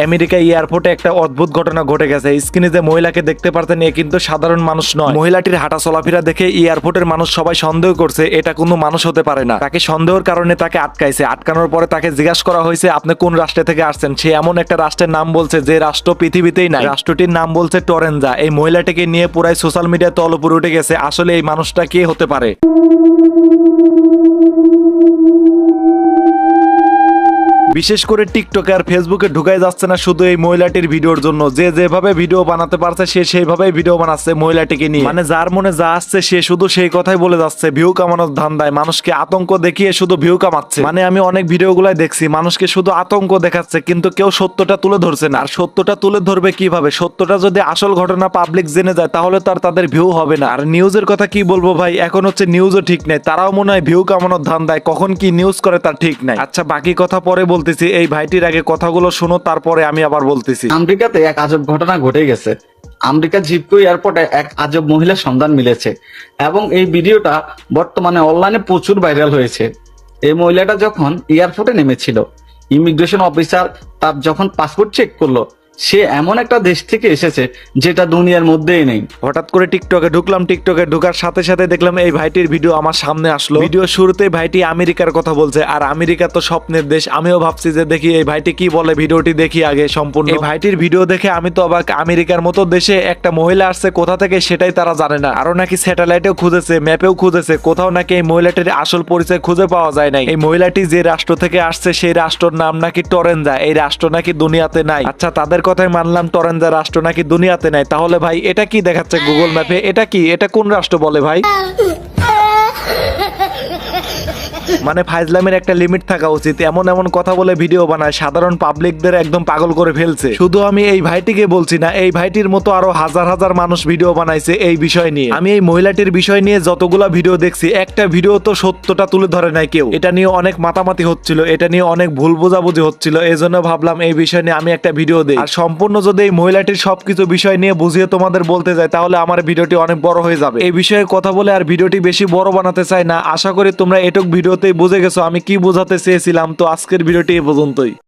America এয়ারপোর্টে একটা অদ্ভুত ঘটনা ঘটে গেছে। স্ক্রিনে যে মহিলাকে দেখতে পারতেন এ কিন্তু সাধারণ মানুষ নয়। মহিলাটির হাঁটা চলাফেরা দেখে এয়ারপোর্টের মানুষ সবাই সন্দেহ করছে এটা কোনো মানুষ হতে পারে না। তাকে সন্দেহের কারণে তাকে আটকাইছে। আটকানোর পরে তাকে জিজ্ঞাসা করা হয়েছে আপনি কোন রাষ্ট্র থেকে আসছেন। সে এমন একটা রাষ্ট্রের নাম বলছে যে রাষ্ট্র পৃথিবীতেই নাই। রাষ্ট্রটির নাম বলছে টরেঞ্জা। এই মহিলাটিকে নিয়ে পুরাই সোশ্যাল মিডিয়ায় তলপুরে উঠে গেছে। আসলে এই মানুষটা কে হতে পারে? বিশেষ করে টিকটকে আর ফেসবুকে ঢুকাই যাচ্ছে না শুধু এই মহিলাটির ভিডিওর জন্য। যে যেভাবে ভিডিও বানাতে পারছে সে সেইভাবেই ভিডিও বানাচ্ছে মহিলাটিকে নিয়ে। মানে যার মনে যা আসছে সে শুধু সেই কথাই বলে যাচ্ছে। ভিউ কামানোর ধান্দায় মানুষকে আতঙ্ক দেখিয়ে শুধু ভিউ কামাচ্ছে। মানে আমি অনেক ভিডিওগুলাই দেখছি মানুষকে শুধু আতঙ্ক দেখাচ্ছে কিন্তু কেউ সত্যটা তুলে ধরছে না। আর সত্যটা তুলে ধরবে কিভাবে? সত্যটা যদি আসল ঘটনা পাবলিক জেনে যায় তাহলে তো আর তাদের ভিউ হবে না। আর নিউজের কথা কি বলবো ভাই, এখন হচ্ছে নিউজও ঠিক নেই। তারাও মনে হয় ভিউ কামানোর ধান্দায় কখন কি নিউজ করে তার ঠিক নাই। আচ্ছা বাকি কথা পরে বলতেছি। এই ভাইটির আগে কথাগুলো শোনো তারপরে আমি আবার বলতেছি। আমেরিকাতে এক আজব ঘটনা ঘটে গেছে। আমেরিকা জিপকো এয়ারপোর্টে এক আজব মহিলার সন্ধান মিলেছে এবং এই ভিডিওটা বর্তমানে অনলাইনে প্রচুর ভাইরাল হয়েছে। এই মহিলাটা যখন এয়ারপোর্টে নেমেছিল, ইমিগ্রেশন অফিসার তার যখন পাসপোর্ট চেক করলো, সে এমন একটা দেশ থেকে এসেছে যেটা দুনিয়ার মধ্যেই নেই। হঠাৎ করে টিকটকে ঢুকলাম। টিকটকে ঢোকার সাথে সাথে দেখলাম এই ভাইটির ভিডিও আমার সামনে আসলো। ভিডিও শুরুতেই ভাইটি আমেরিকার কথা বলছে। আর আমেরিকা তো স্বপ্নের দেশ। আমিও ভাবছি যে দেখি এই ভাইটি কি বলে, ভিডিওটি দেখি আগে সম্পূর্ণ। এই ভাইটির ভিডিও দেখে আমি তো অবাক। আমেরিকার মতো দেশে একটা মহিলা আসছে কোথা থেকে সেটাই তারা জানে না। আরো নাকি স্যাটেলাইটেও খুঁজেছে, ম্যাপেও খুঁজেছে, কোথাও নাকি এই মহিলাটির আসল পরিচয় খুঁজে পাওয়া যায় নাই। এই মহিলাটি যে রাষ্ট্র থেকে আসছে সেই রাষ্ট্রের নাম নাকি টরেঞ্জা। এই রাষ্ট্র নাকি দুনিয়াতে নাই। আচ্ছা তাদের কথাই মানলাম টরেঞ্জা রাষ্ট্র নাকি দুনিয়াতে নাই। তাহলে ভাই এটা কি দেখাচ্ছে গুগল ম্যাপে? এটা কি? এটা কোন রাষ্ট্র বলে ভাই? মানে ফাইজলামের একটা লিমিট থাকা উচিত। এমন এমন কথা বলে ভিডিও বানায় সাধারণ পাবলিকদের একদম পাগল করে ফেলছে। শুধু আমি এই ভাইটিকে বলছি না, এই ভাইটির মতো আরো হাজার হাজার মানুষ ভিডিও বানাইছে এই বিষয় নিয়ে। আমি এই মহিলাটির বিষয় নিয়ে যতগুলা ভিডিও দেখছি একটা ভিডিও তো সত্যটা তুলে ধরে নাই কেউ। এটা নিয়ে অনেক মাতামাতি হচ্ছিল, এটা নিয়ে অনেক ভুল বোঝাবুঝি হচ্ছিল। এই জন্য ভাবলাম এই বিষয় নিয়ে আমি একটা ভিডিও দিই। আর সম্পূর্ণ যদি এই মহিলাটির সবকিছু বিষয় নিয়ে বুঝিয়ে তোমাদের বলতে যাই তাহলে আমার ভিডিওটি অনেক বড় হয়ে যাবে। এই বিষয়ে কথা বলে আর ভিডিওটি বেশি বড় বানাতে চাই না। আশা করি তোমরা এটুক ভিডিওতেই বুঝে গেছো আমি কি বোঝাতে চেয়েছিলাম। তো আজকের ভিডিওটি এই পর্যন্তই।